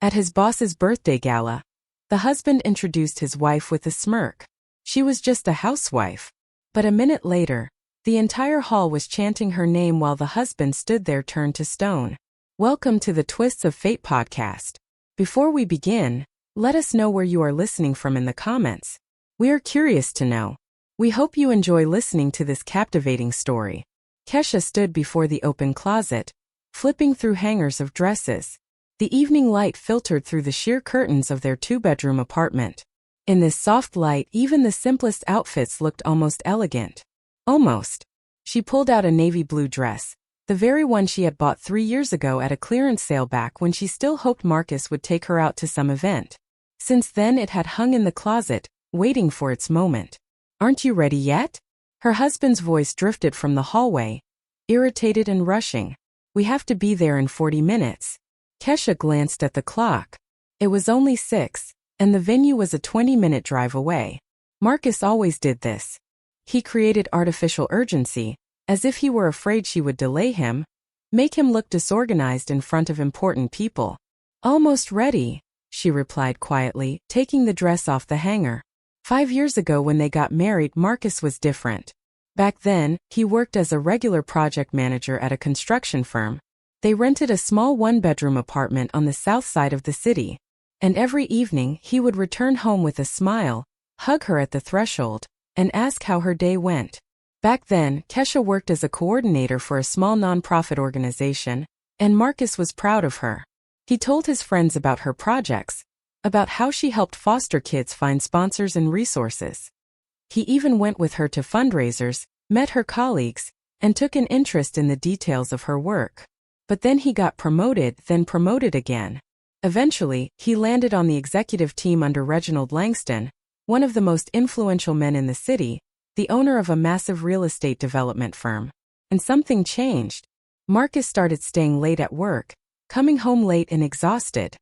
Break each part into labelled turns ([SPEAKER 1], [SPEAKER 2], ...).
[SPEAKER 1] At his boss's birthday gala, the husband introduced his wife with a smirk. She was just a housewife. But a minute later, the entire hall was chanting her name while the husband stood there turned to stone. Welcome to the Twists of Fate podcast. Before we begin, let us know where you are listening from in the comments. We are curious to know. We hope you enjoy listening to this captivating story. Kesha stood before the open closet, flipping through hangers of dresses. The evening light filtered through the sheer curtains of their two-bedroom apartment. In this soft light, even the simplest outfits looked almost elegant. Almost. She pulled out a navy blue dress, the very one she had bought 3 years ago at a clearance sale back when she still hoped Marcus would take her out to some event. Since then it had hung in the closet, waiting for its moment. Aren't you ready yet? Her husband's voice drifted from the hallway, irritated and rushing. We have to be there in 40 minutes. Kesha glanced at the clock. It was only 6, and the venue was a 20-minute drive away. Marcus always did this. He created artificial urgency, as if he were afraid she would delay him, make him look disorganized in front of important people. Almost ready, she replied quietly, taking the dress off the hanger. 5 years ago when they got married, Marcus was different. Back then, he worked as a regular project manager at a construction firm. They rented a small one-bedroom apartment on the south side of the city. And every evening, he would return home with a smile, hug her at the threshold, and ask how her day went. Back then, Kesha worked as a coordinator for a small nonprofit organization, and Marcus was proud of her. He told his friends about her projects, about how she helped foster kids find sponsors and resources. He even went with her to fundraisers, met her colleagues, and took an interest in the details of her work. But then he got promoted, then promoted again. Eventually, he landed on the executive team under Reginald Langston, one of the most influential men in the city, the owner of a massive real estate development firm. And something changed. Marcus started staying late at work, coming home late and exhausted.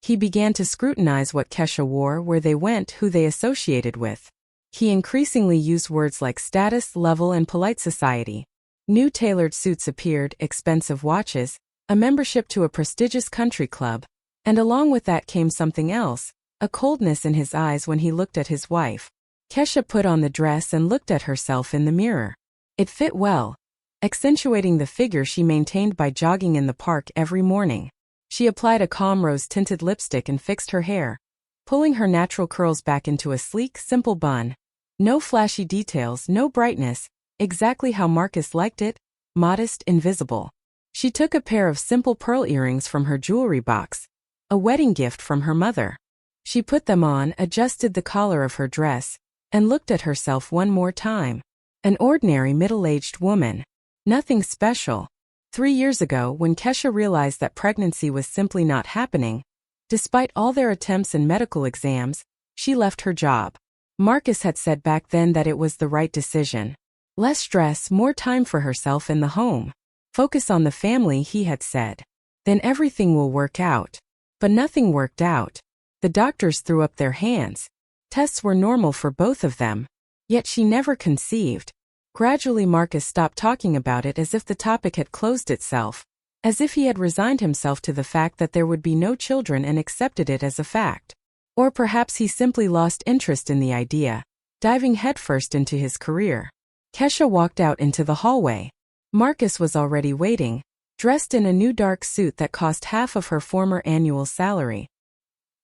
[SPEAKER 1] He began to scrutinize what Kesha wore, where they went, who they associated with. He increasingly used words like status, level, and polite society. New tailored suits appeared, expensive watches, a membership to a prestigious country club, and along with that came something else, a coldness in his eyes when he looked at his wife. Kesha put on the dress and looked at herself in the mirror. It fit well, accentuating the figure she maintained by jogging in the park every morning. She applied a calm rose-tinted lipstick and fixed her hair, pulling her natural curls back into a sleek, simple bun. No flashy details, no brightness, exactly how Marcus liked it, modest, invisible. She took a pair of simple pearl earrings from her jewelry box, a wedding gift from her mother. She put them on, adjusted the collar of her dress, and looked at herself one more time. An ordinary middle-aged woman. Nothing special. 3 years ago, when Kesha realized that pregnancy was simply not happening, despite all their attempts and medical exams, she left her job. Marcus had said back then that it was the right decision. Less stress, more time for herself and the home. Focus on the family, he had said. Then everything will work out. But nothing worked out. The doctors threw up their hands. Tests were normal for both of them. Yet she never conceived. Gradually Marcus stopped talking about it as if the topic had closed itself, as if he had resigned himself to the fact that there would be no children and accepted it as a fact. Or perhaps he simply lost interest in the idea, diving headfirst into his career. Kesha walked out into the hallway. Marcus was already waiting, dressed in a new dark suit that cost half of her former annual salary.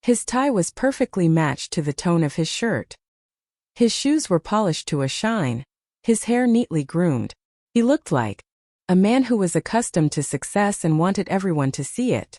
[SPEAKER 1] His tie was perfectly matched to the tone of his shirt. His shoes were polished to a shine, his hair neatly groomed. He looked like a man who was accustomed to success and wanted everyone to see it.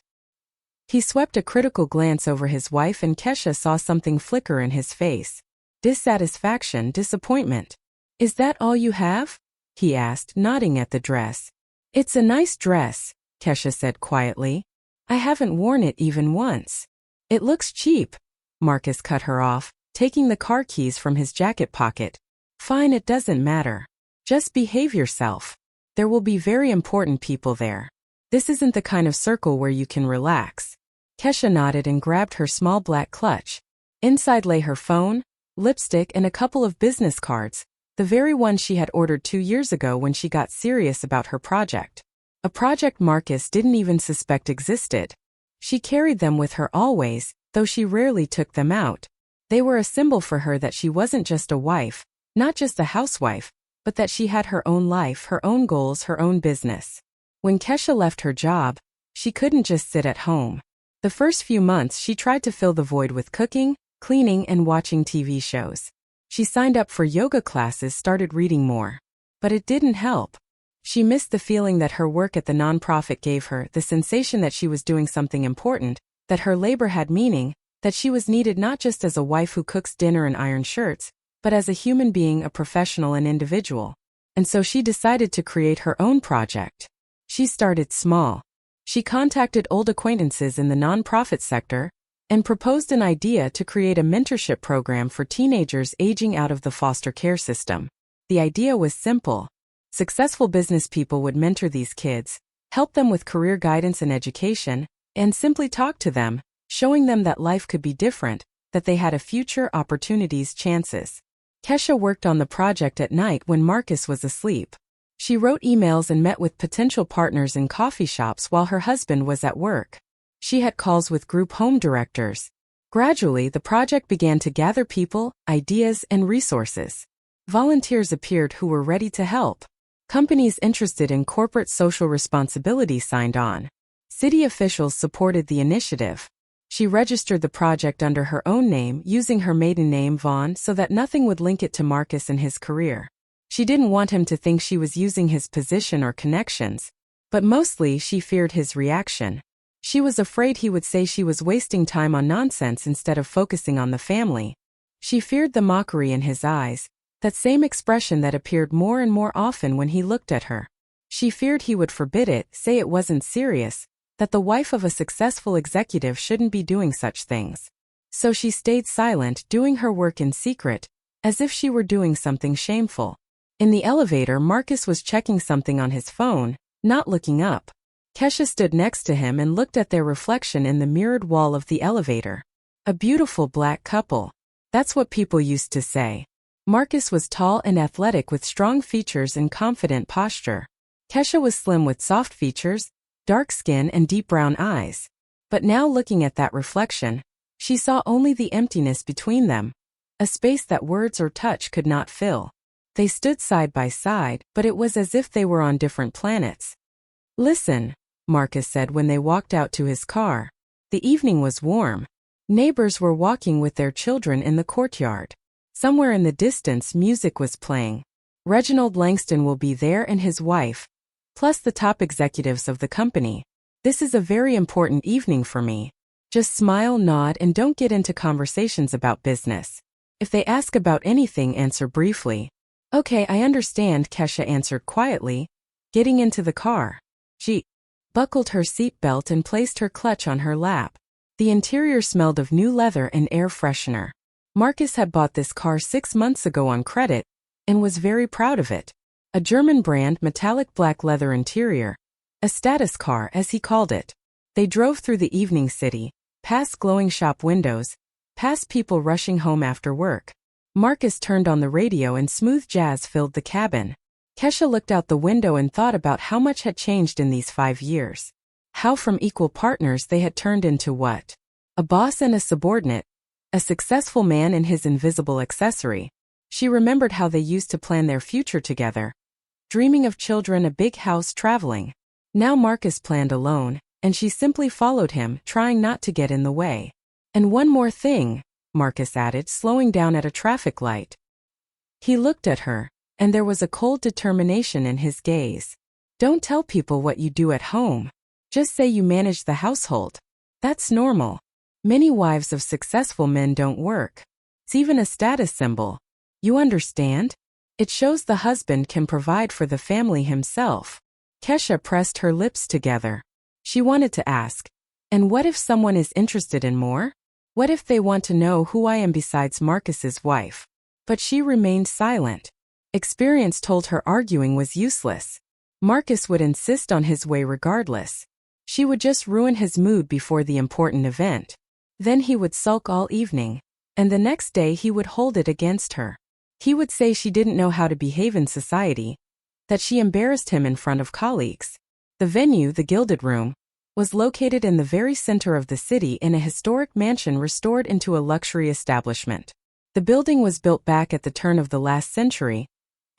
[SPEAKER 1] He swept a critical glance over his wife and Kesha saw something flicker in his face. Dissatisfaction, disappointment. Is that all you have? He asked, nodding at the dress. It's a nice dress, Kesha said quietly. I haven't worn it even once. It looks cheap. Marcus cut her off, taking the car keys from his jacket pocket. Fine, it doesn't matter. Just behave yourself. There will be very important people there. This isn't the kind of circle where you can relax. Kesha nodded and grabbed her small black clutch. Inside lay her phone, lipstick, and a couple of business cards, the very one she had ordered 2 years ago when she got serious about her project. A project Marcus didn't even suspect existed. She carried them with her always, though she rarely took them out. They were a symbol for her that she wasn't just a wife, not just a housewife, but that she had her own life, her own goals, her own business. When Kesha left her job, she couldn't just sit at home. The first few months she tried to fill the void with cooking, cleaning, and watching TV shows. She signed up for yoga classes, started reading more. But it didn't help. She missed the feeling that her work at the nonprofit gave her, the sensation that she was doing something important, that her labor had meaning, that she was needed not just as a wife who cooks dinner and irons shirts, but as a human being, a professional and individual. And so she decided to create her own project. She started small. She contacted old acquaintances in the nonprofit sector and proposed an idea to create a mentorship program for teenagers aging out of the foster care system. The idea was simple. Successful business people would mentor these kids, help them with career guidance and education, and simply talk to them, showing them that life could be different, that they had a future, opportunities, chances. Kesha worked on the project at night when Marcus was asleep. She wrote emails and met with potential partners in coffee shops while her husband was at work. She had calls with group home directors. Gradually, the project began to gather people, ideas, and resources. Volunteers appeared who were ready to help. Companies interested in corporate social responsibility signed on. City officials supported the initiative. She registered the project under her own name, using her maiden name Vaughn so that nothing would link it to Marcus and his career. She didn't want him to think she was using his position or connections, but mostly she feared his reaction. She was afraid he would say she was wasting time on nonsense instead of focusing on the family. She feared the mockery in his eyes, that same expression that appeared more and more often when he looked at her. She feared he would forbid it, say it wasn't serious, that the wife of a successful executive shouldn't be doing such things. So she stayed silent, doing her work in secret, as if she were doing something shameful. In the elevator, Marcus was checking something on his phone, not looking up. Kesha stood next to him and looked at their reflection in the mirrored wall of the elevator. A beautiful black couple. That's what people used to say. Marcus was tall and athletic with strong features and confident posture. Kesha was slim with soft features, dark skin, and deep brown eyes. But now looking at that reflection, she saw only the emptiness between them, a space that words or touch could not fill. They stood side by side, but it was as if they were on different planets. "Listen," Marcus said when they walked out to his car. The evening was warm. Neighbors were walking with their children in the courtyard. Somewhere in the distance, music was playing. Reginald Langston will be there and his wife, plus the top executives of the company. "This is a very important evening for me. Just smile, nod, and don't get into conversations about business. If they ask about anything, answer briefly." "Okay, I understand," Kesha answered quietly, getting into the car. She buckled her seatbelt and placed her clutch on her lap. The interior smelled of new leather and air freshener. Marcus had bought this car 6 months ago on credit and was very proud of it. A German brand, metallic black leather interior. A status car, as he called it. They drove through the evening city, past glowing shop windows, past people rushing home after work. Marcus turned on the radio and smooth jazz filled the cabin. Kesha looked out the window and thought about how much had changed in these 5 years. How from equal partners they had turned into what? A boss and a subordinate. A successful man and his invisible accessory. She remembered how they used to plan their future together. Dreaming of children, a big house, traveling. Now Marcus planned alone, and she simply followed him, trying not to get in the way. "And one more thing," Marcus added, slowing down at a traffic light. He looked at her, and there was a cold determination in his gaze. "Don't tell people what you do at home. Just say you manage the household. That's normal. Many wives of successful men don't work. It's even a status symbol. You understand? It shows the husband can provide for the family himself." Kesha pressed her lips together. She wanted to ask, "And what if someone is interested in more? What if they want to know who I am besides Marcus's wife?" But she remained silent. Experience told her arguing was useless. Marcus would insist on his way regardless. She would just ruin his mood before the important event. Then he would sulk all evening, and the next day he would hold it against her. He would say she didn't know how to behave in society, that she embarrassed him in front of colleagues. The venue, the Gilded Room, was located in the very center of the city in a historic mansion restored into a luxury establishment. The building was built back at the turn of the last century,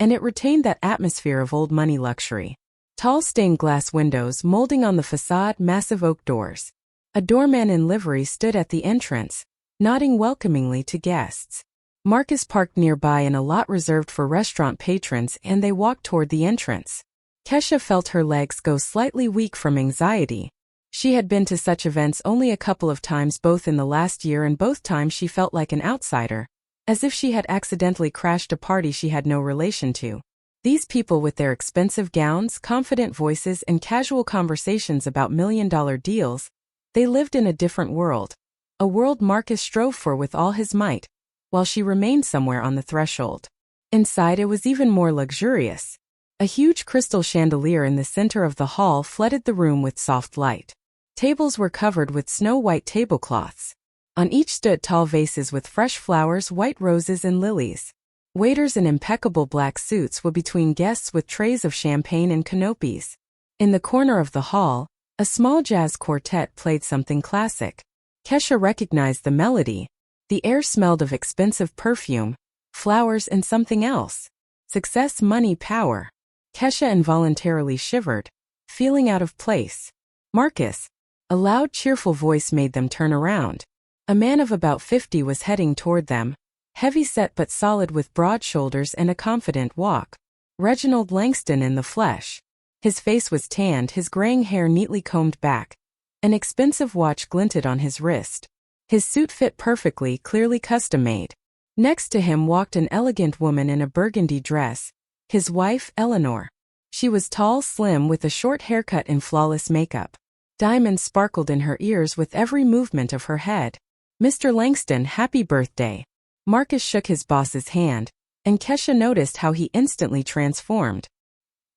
[SPEAKER 1] and it retained that atmosphere of old money luxury. Tall stained glass windows molding on the facade, massive oak doors. A doorman in livery stood at the entrance, nodding welcomingly to guests. Marcus parked nearby in a lot reserved for restaurant patrons, and they walked toward the entrance. Kesha felt her legs go slightly weak from anxiety. She had been to such events only a couple of times both in the last year, and both times she felt like an outsider, as if she had accidentally crashed a party she had no relation to. These people with their expensive gowns, confident voices, and casual conversations about million-dollar deals, they lived in a different world. A world Marcus strove for with all his might, while she remained somewhere on the threshold. Inside it was even more luxurious. A huge crystal chandelier in the center of the hall flooded the room with soft light. Tables were covered with snow-white tablecloths. On each stood tall vases with fresh flowers, white roses, and lilies. Waiters in impeccable black suits were between guests with trays of champagne and canopies. In the corner of the hall, a small jazz quartet played something classic. Kesha recognized the melody. The air smelled of expensive perfume, flowers, and something else. Success, money, power. Kesha involuntarily shivered, feeling out of place. Marcus. A loud, cheerful voice made them turn around. A man of about 50 was heading toward them, heavy-set but solid with broad shoulders and a confident walk. Reginald Langston in the flesh. His face was tanned, his graying hair neatly combed back. An expensive watch glinted on his wrist. His suit fit perfectly, clearly custom-made. Next to him walked an elegant woman in a burgundy dress, his wife, Eleanor. She was tall, slim, with a short haircut and flawless makeup. Diamonds sparkled in her ears with every movement of her head. Mr. Langston, happy birthday. Marcus shook his boss's hand, and Kesha noticed how he instantly transformed.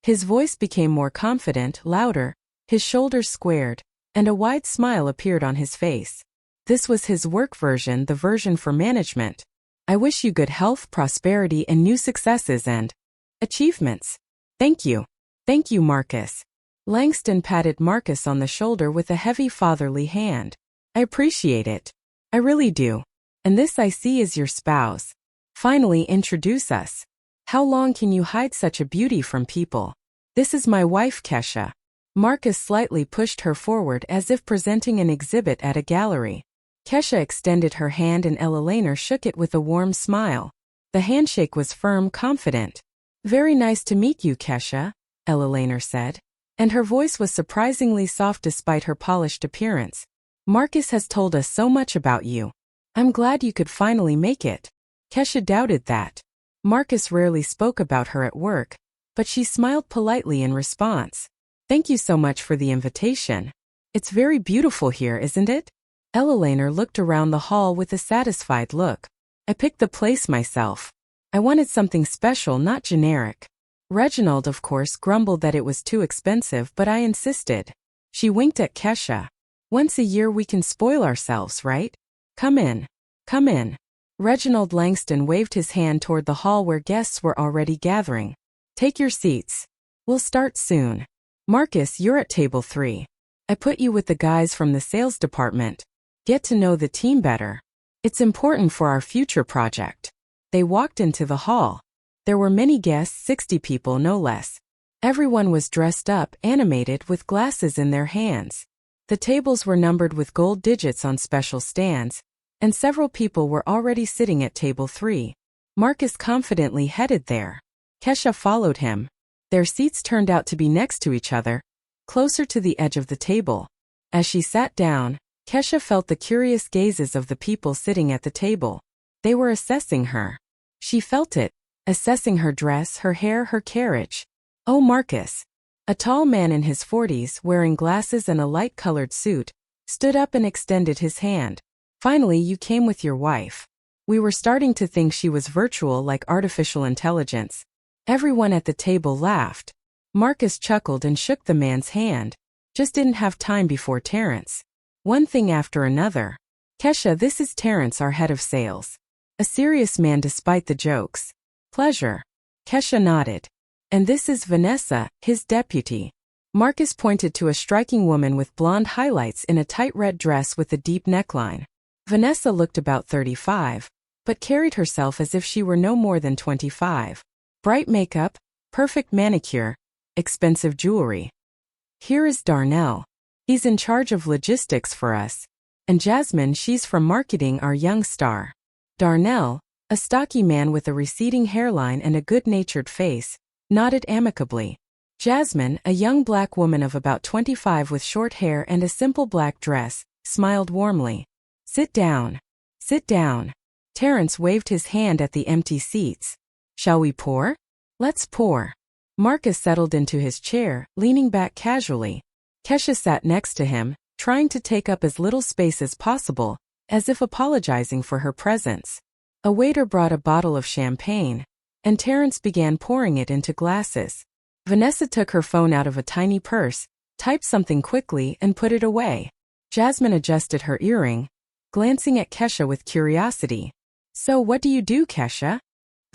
[SPEAKER 1] His voice became more confident, louder, his shoulders squared, and a wide smile appeared on his face. This was his work version, the version for management. I wish you good health, prosperity, and new successes and achievements. Thank you. Thank you, Marcus. Langston patted Marcus on the shoulder with a heavy fatherly hand. I appreciate it. I really do. And this I see is your spouse. Finally, introduce us. How long can you hide such a beauty from people? This is my wife, Kesha. Marcus slightly pushed her forward as if presenting an exhibit at a gallery. Kesha extended her hand and Eleanor shook it with a warm smile. The handshake was firm, confident. Very nice to meet you, Kesha, Eleanor said. And her voice was surprisingly soft despite her polished appearance. Marcus has told us so much about you. I'm glad you could finally make it. Kesha doubted that. Marcus rarely spoke about her at work, but she smiled politely in response. Thank you so much for the invitation. It's very beautiful here, isn't it? Eleanor looked around the hall with a satisfied look. I picked the place myself. I wanted something special, not generic. Reginald, of course, grumbled that it was too expensive, but I insisted. She winked at Kesha. Once a year we can spoil ourselves, right? Come in. Come in. Reginald Langston waved his hand toward the hall where guests were already gathering. Take your seats. We'll start soon. Marcus, you're at table 3. I put you with the guys from the sales department. Get to know the team better. It's important for our future project. They walked into the hall. There were many guests, 60 people no less. Everyone was dressed up, animated, with glasses in their hands. The tables were numbered with gold digits on special stands, and several people were already sitting at table 3. Marcus confidently headed there. Kesha followed him. Their seats turned out to be next to each other, closer to the edge of the table. As she sat down, Kesha felt the curious gazes of the people sitting at the table. They were assessing her. She felt it, assessing her dress, her hair, her carriage. Oh, Marcus. A tall man in his 40s, wearing glasses and a light-colored suit, stood up and extended his hand. Finally, you came with your wife. We were starting to think she was virtual, like artificial intelligence. Everyone at the table laughed. Marcus chuckled and shook the man's hand. Just didn't have time before Terrence. One thing after another. Kesha, this is Terrence, our head of sales. A serious man despite the jokes. Pleasure. Kesha nodded. And this is Vanessa, his deputy. Marcus pointed to a striking woman with blonde highlights in a tight red dress with a deep neckline. Vanessa looked about 35, but carried herself as if she were no more than 25. Bright makeup, perfect manicure, expensive jewelry. Here is Darnell. He's in charge of logistics for us. And Jasmine, she's from marketing, our young star. Darnell, a stocky man with a receding hairline and a good-natured face, nodded amicably. Jasmine, a young black woman of about 25 with short hair and a simple black dress, smiled warmly. Sit down. Sit down. Terrence waved his hand at the empty seats. Shall we pour? Let's pour. Marcus settled into his chair, leaning back casually. Kesha sat next to him, trying to take up as little space as possible, as if apologizing for her presence. A waiter brought a bottle of champagne, and Terrence began pouring it into glasses. Vanessa took her phone out of a tiny purse, typed something quickly and put it away. Jasmine adjusted her earring, glancing at Kesha with curiosity. So what do you do, Kesha?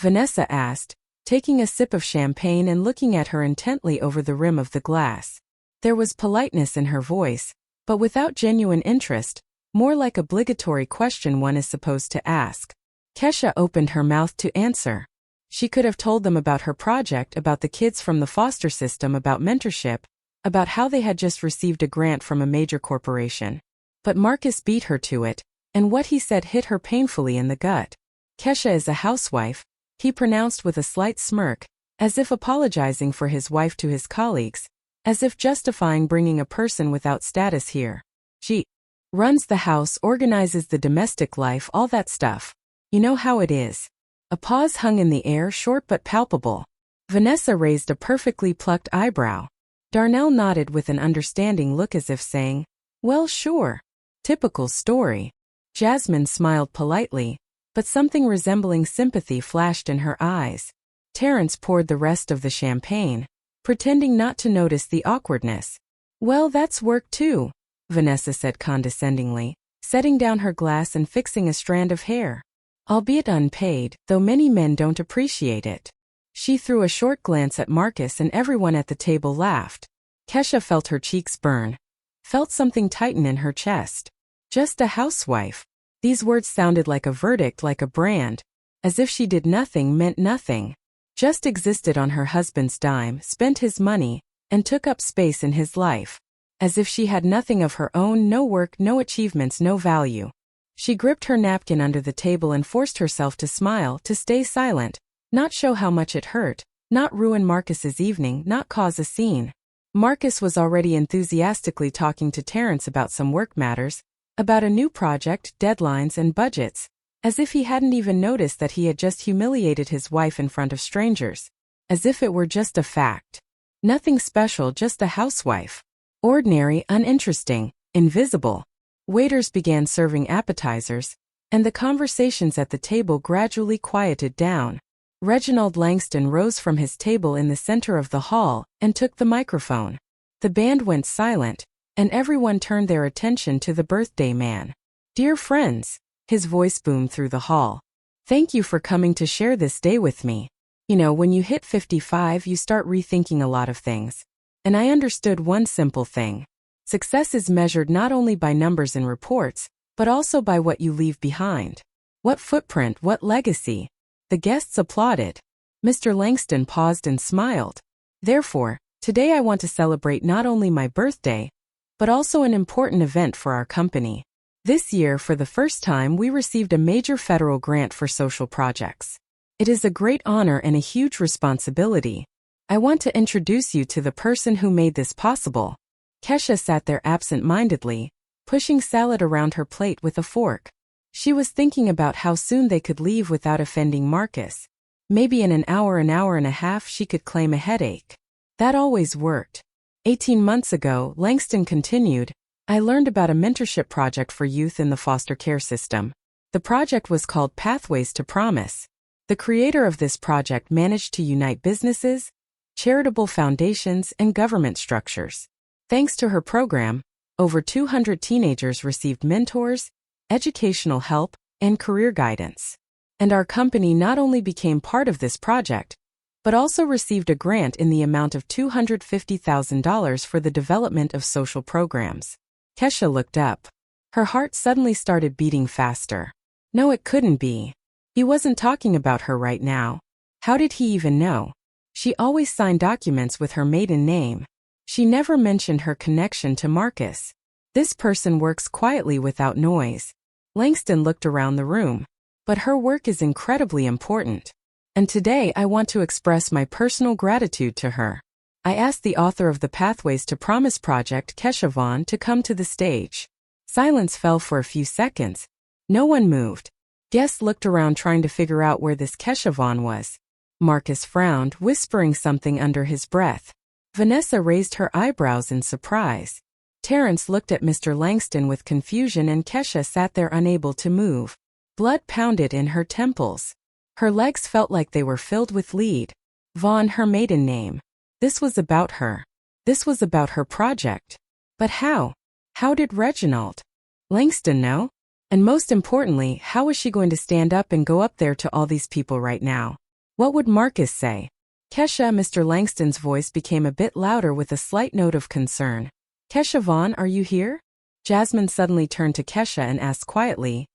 [SPEAKER 1] Vanessa asked, taking a sip of champagne and looking at her intently over the rim of the glass. There was politeness in her voice, but without genuine interest, more like obligatory question one is supposed to ask. Kesha opened her mouth to answer. She could have told them about her project, about the kids from the foster system, about mentorship, about how they had just received a grant from a major corporation. But Marcus beat her to it, and what he said hit her painfully in the gut. Kesha is a housewife, he pronounced with a slight smirk, as if apologizing for his wife to his colleagues, as if justifying bringing a person without status here. She runs the house, organizes the domestic life, all that stuff. You know how it is. A pause hung in the air, short but palpable. Vanessa raised a perfectly plucked eyebrow. Darnell nodded with an understanding look as if saying, well, sure. Typical story. Jasmine smiled politely, but something resembling sympathy flashed in her eyes. Terrence poured the rest of the champagne, pretending not to notice the awkwardness. Well, that's work too, Vanessa said condescendingly, setting down her glass and fixing a strand of hair. Albeit unpaid, though many men don't appreciate it. She threw a short glance at Marcus and everyone at the table laughed. Kesha felt her cheeks burn. Felt something tighten in her chest. Just a housewife. These words sounded like a verdict, like a brand. As if she did nothing, meant nothing. Just existed on her husband's dime, spent his money, and took up space in his life. As if she had nothing of her own, no work, no achievements, no value. She gripped her napkin under the table and forced herself to smile, to stay silent, not show how much it hurt, not ruin Marcus's evening, not cause a scene. Marcus was already enthusiastically talking to Terrence about some work matters, about a new project, deadlines, and budgets, as if he hadn't even noticed that he had just humiliated his wife in front of strangers. As if it were just a fact. Nothing special, just a housewife. Ordinary, uninteresting, invisible. Waiters began serving appetizers, and the conversations at the table gradually quieted down. Reginald Langston rose from his table in the center of the hall and took the microphone. The band went silent, and everyone turned their attention to the birthday man. Dear friends, his voice boomed through the hall. Thank you for coming to share this day with me. You know, when you hit 55, you start rethinking a lot of things. And I understood one simple thing. Success is measured not only by numbers and reports, but also by what you leave behind. What footprint, what legacy? The guests applauded. Mr. Langston paused and smiled. Therefore, today I want to celebrate not only my birthday, but also an important event for our company. This year, for the first time, we received a major federal grant for social projects. It is a great honor and a huge responsibility. I want to introduce you to the person who made this possible. Kesha sat there absent-mindedly, pushing salad around her plate with a fork. She was thinking about how soon they could leave without offending Marcus. Maybe in an hour and a half she could claim a headache. That always worked. 18 months ago, Langston continued, I learned about a mentorship project for youth in the foster care system. The project was called Pathways to Promise. The creator of this project managed to unite businesses, charitable foundations, and government structures. Thanks to her program, over 200 teenagers received mentors, educational help, and career guidance. And our company not only became part of this project, but also received a grant in the amount of $250,000 for the development of social programs. Kesha looked up. Her heart suddenly started beating faster. No, it couldn't be. He wasn't talking about her right now. How did he even know? She always signed documents with her maiden name. She never mentioned her connection to Marcus. This person works quietly without noise. Langston looked around the room. But her work is incredibly important. And today I want to express my personal gratitude to her. I asked the author of the Pathways to Promise project, Kesha Vaughn, to come to the stage. Silence fell for a few seconds. No one moved. Guests looked around trying to figure out where this Kesha Vaughn was. Marcus frowned, whispering something under his breath. Vanessa raised her eyebrows in surprise. Terrence looked at Mr. Langston with confusion, and Kesha sat there unable to move. Blood pounded in her temples. Her legs felt like they were filled with lead. Vaughn, her maiden name. This was about her. This was about her project. But how? How did Reginald Langston know? And most importantly, how was she going to stand up and go up there to all these people right now? What would Marcus say? Kesha, Mr. Langston's voice became a bit louder with a slight note of concern. Kesha Vaughn, are you here? Jasmine suddenly turned to Kesha and asked quietly,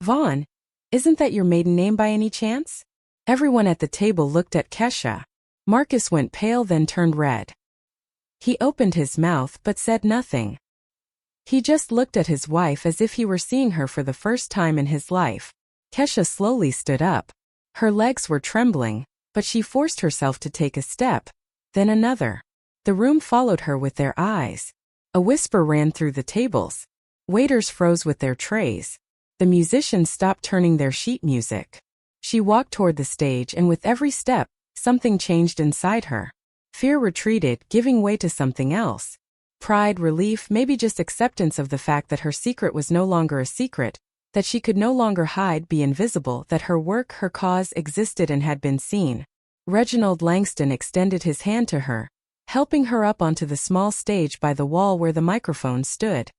[SPEAKER 1] Vaughn, isn't that your maiden name by any chance? Everyone at the table looked at Kesha. Marcus went pale, then turned red. He opened his mouth but said nothing. He just looked at his wife as if he were seeing her for the first time in his life. Kesha slowly stood up. Her legs were trembling, but she forced herself to take a step, then another. The room followed her with their eyes. A whisper ran through the tables. Waiters froze with their trays. The musicians stopped turning their sheet music. She walked toward the stage, and with every step, something changed inside her. Fear retreated, giving way to something else. Pride, relief, maybe just acceptance of the fact that her secret was no longer a secret, that she could no longer hide, be invisible, that her work, her cause, existed and had been seen. Reginald Langston extended his hand to her, helping her up onto the small stage by the wall where the microphone stood.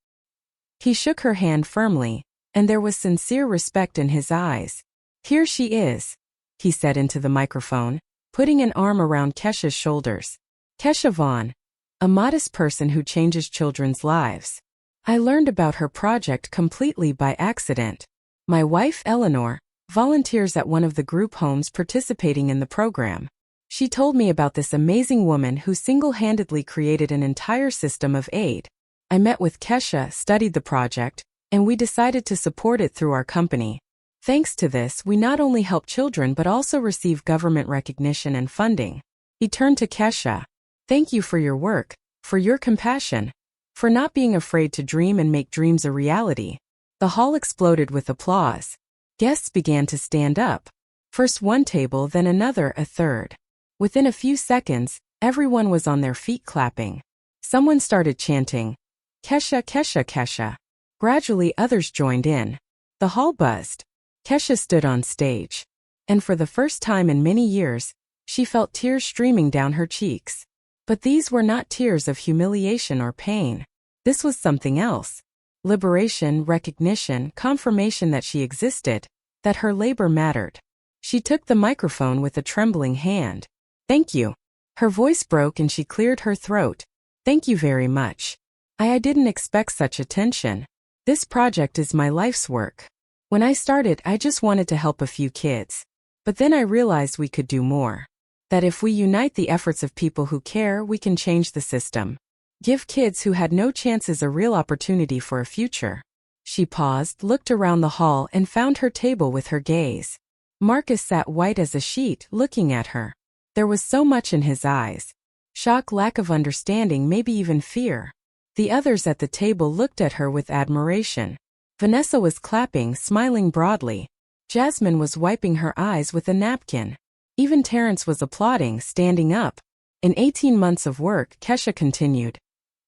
[SPEAKER 1] He shook her hand firmly, and there was sincere respect in his eyes. Here she is, he said into the microphone, putting an arm around Kesha's shoulders. Kesha Vaughn, a modest person who changes children's lives. I learned about her project completely by accident. My wife, Eleanor, volunteers at one of the group homes participating in the program. She told me about this amazing woman who single-handedly created an entire system of aid. I met with Kesha, studied the project, and we decided to support it through our company. Thanks to this, we not only help children but also receive government recognition and funding. He turned to Kesha. Thank you for your work, for your compassion, for not being afraid to dream and make dreams a reality. The hall exploded with applause. Guests began to stand up. First one table, then another, a third. Within a few seconds, everyone was on their feet clapping. Someone started chanting, Kesha, Kesha, Kesha. Gradually others joined in. The hall buzzed. Kesha stood on stage. And for the first time in many years, she felt tears streaming down her cheeks. But these were not tears of humiliation or pain. This was something else. Liberation, recognition, confirmation that she existed, that her labor mattered. She took the microphone with a trembling hand. Thank you. Her voice broke and she cleared her throat. Thank you very much. I didn't expect such attention. This project is my life's work. When I started, I just wanted to help a few kids. But then I realized we could do more. That if we unite the efforts of people who care, we can change the system. Give kids who had no chances a real opportunity for a future. She paused, looked around the hall, and found her table with her gaze. Marcus sat white as a sheet, looking at her. There was so much in his eyes. Shock, lack of understanding, maybe even fear. The others at the table looked at her with admiration. Vanessa was clapping, smiling broadly. Jasmine was wiping her eyes with a napkin. Even Terrence was applauding, standing up. In 18 months of work, Kesha continued.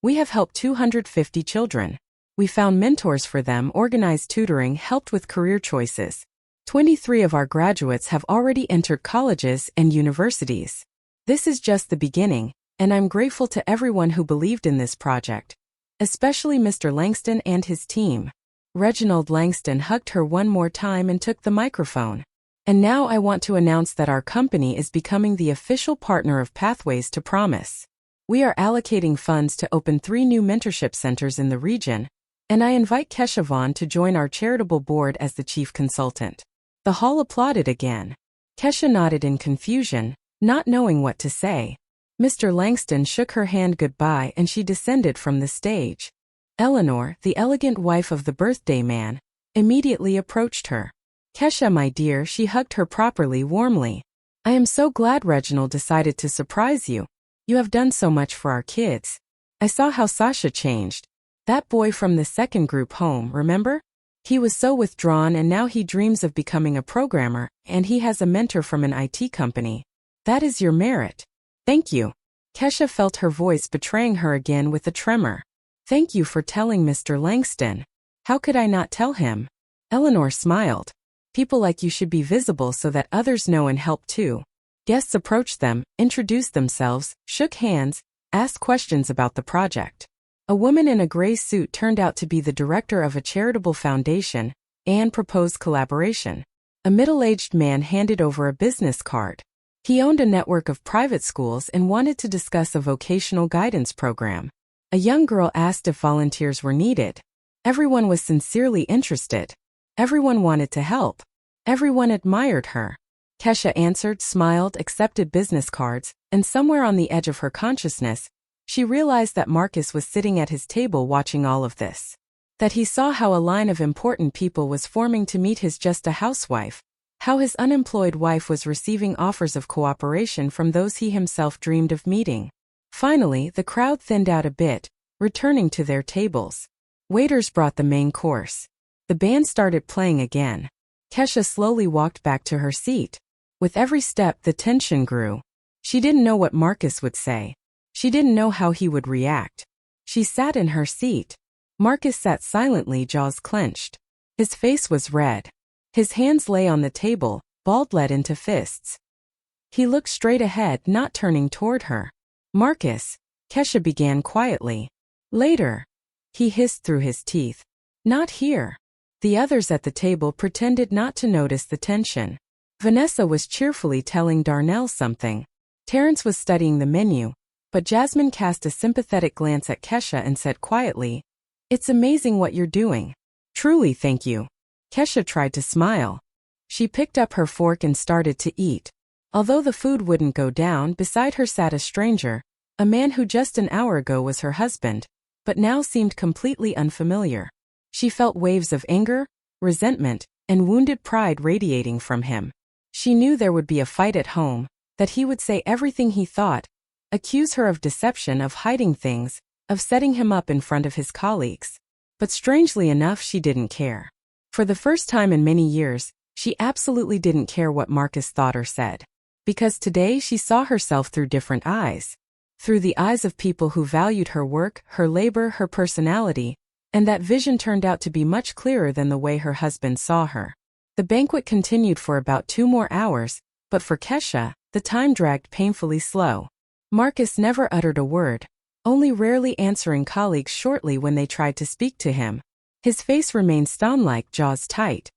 [SPEAKER 1] We have helped 250 children. We found mentors for them, organized tutoring, helped with career choices. 23 of our graduates have already entered colleges and universities. This is just the beginning, and I'm grateful to everyone who believed in this project, especially Mr. Langston and his team. Reginald Langston hugged her one more time and took the microphone. And now I want to announce that our company is becoming the official partner of Pathways to Promise. We are allocating funds to open 3 new mentorship centers in the region, and I invite Kesha Vaughn to join our charitable board as the chief consultant. The hall applauded again. Kesha nodded in confusion, not knowing what to say. Mr. Langston shook her hand goodbye and she descended from the stage. Eleanor, the elegant wife of the birthday man, immediately approached her. Kesha, my dear, she hugged her properly warmly. I am so glad Reginald decided to surprise you. You have done so much for our kids. I saw how Sasha changed. That boy from the second group home, remember? He was so withdrawn and now he dreams of becoming a programmer, and he has a mentor from an IT company. That is your merit. Thank you. Kesha felt her voice betraying her again with a tremor. Thank you for telling Mr. Langston. How could I not tell him? Eleanor smiled. People like you should be visible so that others know and help too. Guests approached them, introduced themselves, shook hands, asked questions about the project. A woman in a gray suit turned out to be the director of a charitable foundation and proposed collaboration. A middle-aged man handed over a business card. He owned a network of private schools and wanted to discuss a vocational guidance program. A young girl asked if volunteers were needed. Everyone was sincerely interested. Everyone wanted to help. Everyone admired her. Kesha answered, smiled, accepted business cards, and somewhere on the edge of her consciousness, she realized that Marcus was sitting at his table watching all of this. That he saw how a line of important people was forming to meet his just a housewife, how his unemployed wife was receiving offers of cooperation from those he himself dreamed of meeting. Finally, the crowd thinned out a bit, returning to their tables. Waiters brought the main course. The band started playing again. Kesha slowly walked back to her seat. With every step, the tension grew. She didn't know what Marcus would say. She didn't know how he would react. She sat in her seat. Marcus sat silently, jaws clenched. His face was red. His hands lay on the table, balled into fists. He looked straight ahead, not turning toward her. Marcus, Kesha began quietly. Later. He hissed through his teeth. Not here. The others at the table pretended not to notice the tension. Vanessa was cheerfully telling Darnell something. Terrence was studying the menu, but Jasmine cast a sympathetic glance at Kesha and said quietly, "It's amazing what you're doing. Truly, thank you." Kesha tried to smile. She picked up her fork and started to eat. Although the food wouldn't go down, beside her sat a stranger, a man who just an hour ago was her husband, but now seemed completely unfamiliar. She felt waves of anger, resentment, and wounded pride radiating from him. She knew there would be a fight at home, that he would say everything he thought, accuse her of deception, of hiding things, of setting him up in front of his colleagues. But strangely enough, she didn't care. For the first time in many years, she absolutely didn't care what Marcus thought or said. Because today she saw herself through different eyes. Through the eyes of people who valued her work, her labor, her personality, and that vision turned out to be much clearer than the way her husband saw her. The banquet continued for about 2 more hours, but for Kesha, the time dragged painfully slow. Marcus never uttered a word, only rarely answering colleagues shortly when they tried to speak to him. His face remained stone-like, jaws tight.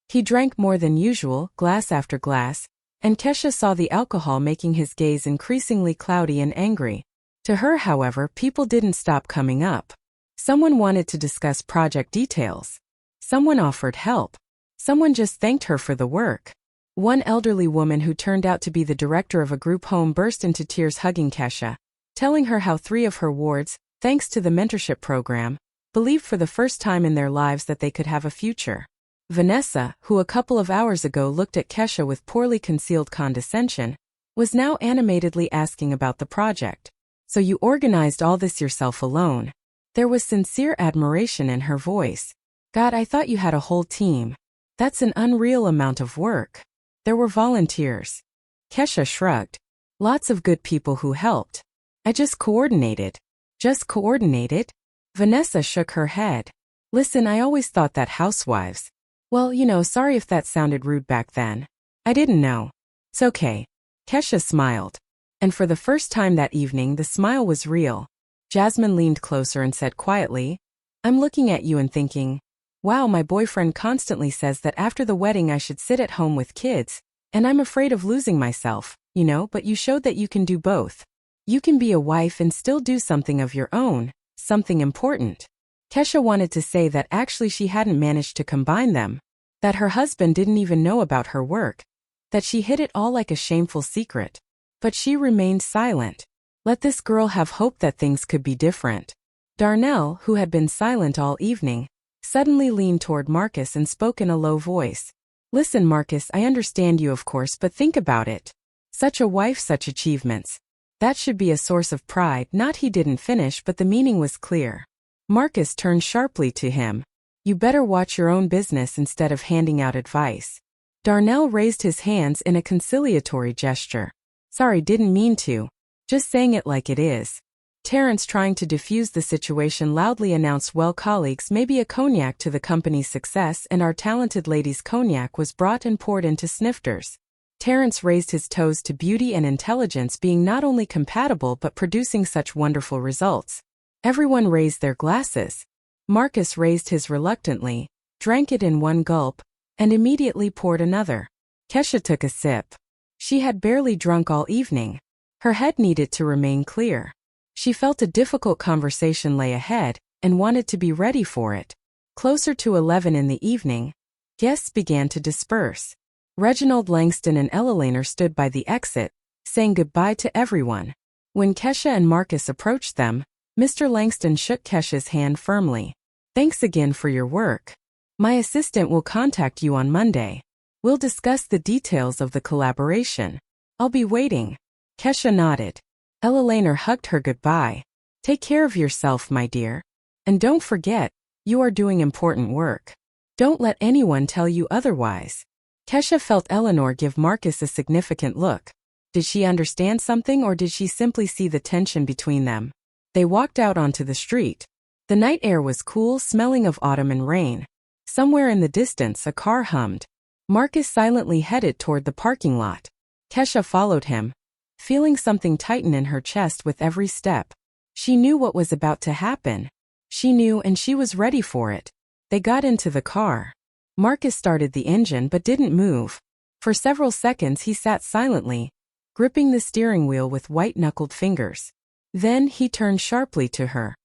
[SPEAKER 1] He drank more than usual, glass after glass, and Kesha saw the alcohol making his gaze increasingly cloudy and angry. To her, however, people didn't stop coming up. Someone wanted to discuss project details. Someone offered help. Someone just thanked her for the work. One elderly woman who turned out to be the director of a group home burst into tears hugging Kesha, telling her how 3 of her wards, thanks to the mentorship program, believed for the first time in their lives that they could have a future. Vanessa, who a couple of hours ago looked at Kesha with poorly concealed condescension, was now animatedly asking about the project. "So you organized all this yourself alone?" There was sincere admiration in her voice. "God, I thought you had a whole team. That's an unreal amount of work." There were volunteers. Kesha shrugged. "Lots of good people who helped. I just coordinated." "Just coordinated?" Vanessa shook her head. "Listen, I always thought that housewives. Well, sorry if that sounded rude back then. I didn't know. It's okay." Kesha smiled. And for the first time that evening, the smile was real. Jasmine leaned closer and said quietly, "I'm looking at you and thinking, Wow, my boyfriend constantly says that after the wedding I should sit at home with kids, and I'm afraid of losing myself, but you showed that you can do both. You can be a wife and still do something of your own, something important. Kesha wanted to say that actually she hadn't managed to combine them, that her husband didn't even know about her work, that she hid it all like a shameful secret. But she remained silent. Let this girl have hope that things could be different. Darnell, who had been silent all evening, suddenly leaned toward Marcus and spoke in a low voice. Listen, Marcus, I understand you of course, but think about it. Such a wife, such achievements. That should be a source of pride. Not he didn't finish, but the meaning was clear. Marcus turned sharply to him. You better watch your own business instead of handing out advice. Darnell raised his hands in a conciliatory gesture. Sorry, didn't mean to. Just saying it like it is. Terrence, trying to diffuse the situation, loudly announced, well, colleagues, maybe a cognac to the company's success, and our talented lady's cognac was brought and poured into snifters. Terrence raised his toast to beauty and intelligence being not only compatible but producing such wonderful results. Everyone raised their glasses. Marcus raised his reluctantly, drank it in one gulp, and immediately poured another. Kesha took a sip. She had barely drunk all evening. Her head needed to remain clear. She felt a difficult conversation lay ahead, and wanted to be ready for it. Closer to 11 in the evening, guests began to disperse. Reginald Langston and Ella Laner stood by the exit, saying goodbye to everyone. When Kesha and Marcus approached them, Mr. Langston shook Kesha's hand firmly. Thanks again for your work. My assistant will contact you on Monday. We'll discuss the details of the collaboration. I'll be waiting. Kesha nodded. Ella Laner hugged her goodbye. Take care of yourself, my dear. And don't forget, you are doing important work. Don't let anyone tell you otherwise. Kesha felt Eleanor give Marcus a significant look. Did she understand something, or did she simply see the tension between them? They walked out onto the street. The night air was cool, smelling of autumn and rain. Somewhere in the distance a car hummed. Marcus silently headed toward the parking lot. Kesha followed him, feeling something tighten in her chest with every step. She knew what was about to happen. She knew, and she was ready for it. They got into the car. Marcus started the engine but didn't move. For several seconds he sat silently, gripping the steering wheel with white-knuckled fingers. Then he turned sharply to her.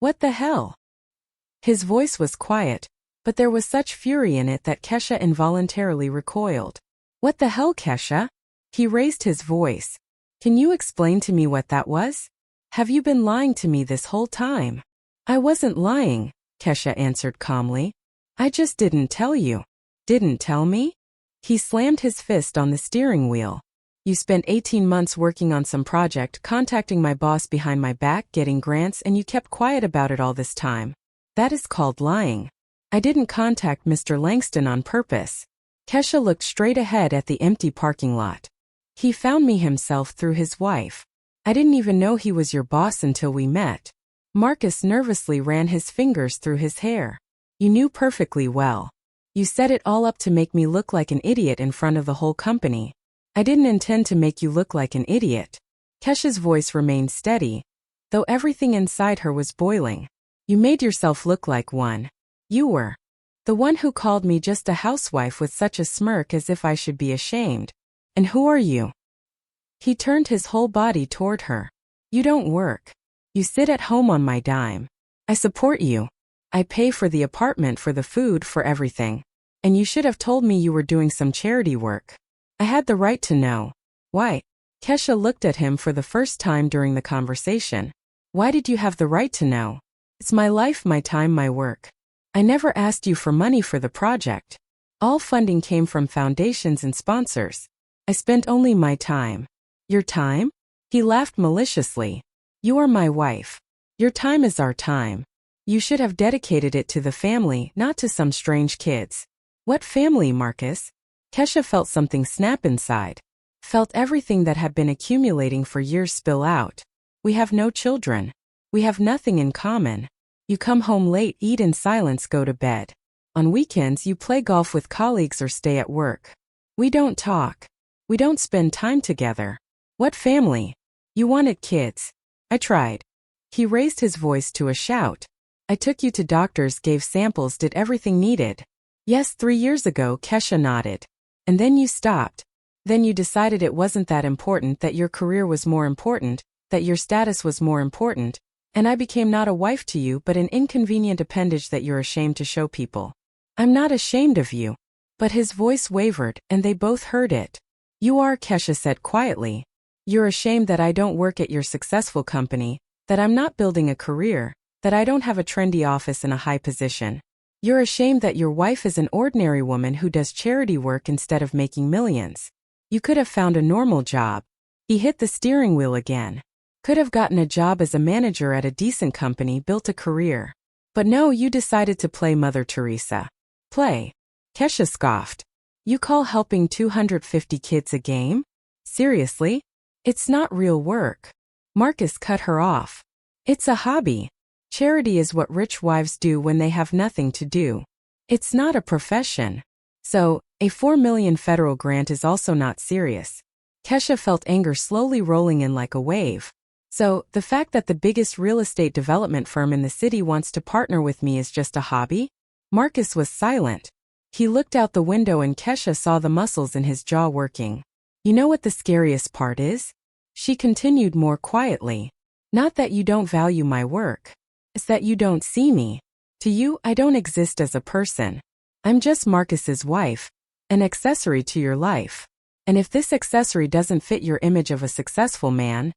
[SPEAKER 1] What the hell? His voice was quiet, but there was such fury in it that Kesha involuntarily recoiled. What the hell, Kesha? He raised his voice. Can you explain to me what that was? Have you been lying to me this whole time? I wasn't lying, Kesha answered calmly. I just didn't tell you. Didn't tell me? He slammed his fist on the steering wheel. You spent 18 months working on some project, contacting my boss behind my back, getting grants, and you kept quiet about it all this time. That is called lying. I didn't contact Mr. Langston on purpose. Kesha looked straight ahead at the empty parking lot. He found me himself through his wife. I didn't even know he was your boss until we met. Marcus nervously ran his fingers through his hair. You knew perfectly well. You set it all up to make me look like an idiot in front of the whole company. I didn't intend to make you look like an idiot. Kesha's voice remained steady, though everything inside her was boiling. You made yourself look like one. You were the one who called me just a housewife with such a smirk as if I should be ashamed. And who are you? He turned his whole body toward her. You don't work. You sit at home on my dime. I support you. I pay for the apartment, for the food, for everything. And you should have told me you were doing some charity work. I had the right to know. Why? Kesha looked at him for the first time during the conversation. Why did you have the right to know? It's my life, my time, my work. I never asked you for money for the project. All funding came from foundations and sponsors. I spent only my time. Your time? He laughed maliciously. You are my wife. Your time is our time. You should have dedicated it to the family, not to some strange kids. What family, Marcus? Kesha felt something snap inside. Felt everything that had been accumulating for years spill out. We have no children. We have nothing in common. You come home late, eat in silence, go to bed. On weekends you play golf with colleagues or stay at work. We don't talk. We don't spend time together. What family? You wanted kids. I tried. He raised his voice to a shout. I took you to doctors, gave samples, did everything needed. Yes, 3 years ago, Kesha nodded. And then you stopped. Then you decided it wasn't that important, that your career was more important, that your status was more important, and I became not a wife to you but an inconvenient appendage that you're ashamed to show people. I'm not ashamed of you. But his voice wavered, and they both heard it. You are, Kesha said quietly. You're ashamed that I don't work at your successful company, that I'm not building a career, that I don't have a trendy office and a high position. You're ashamed that your wife is an ordinary woman who does charity work instead of making millions. You could have found a normal job. He hit the steering wheel again. Could have gotten a job as a manager at a decent company, built a career. But no, you decided to play Mother Teresa. Play. Kesha scoffed. You call helping 250 kids a game? Seriously? It's not real work. Marcus cut her off. It's a hobby. Charity is what rich wives do when they have nothing to do. It's not a profession. So, a $4 million federal grant is also not serious. Kesha felt anger slowly rolling in like a wave. So, the fact that the biggest real estate development firm in the city wants to partner with me is just a hobby? Marcus was silent. He looked out the window and Kesha saw the muscles in his jaw working. You know what the scariest part is? She continued more quietly. Not that you don't value my work. It's that you don't see me. To you, I don't exist as a person. I'm just Marcus's wife, an accessory to your life. And if this accessory doesn't fit your image of a successful man,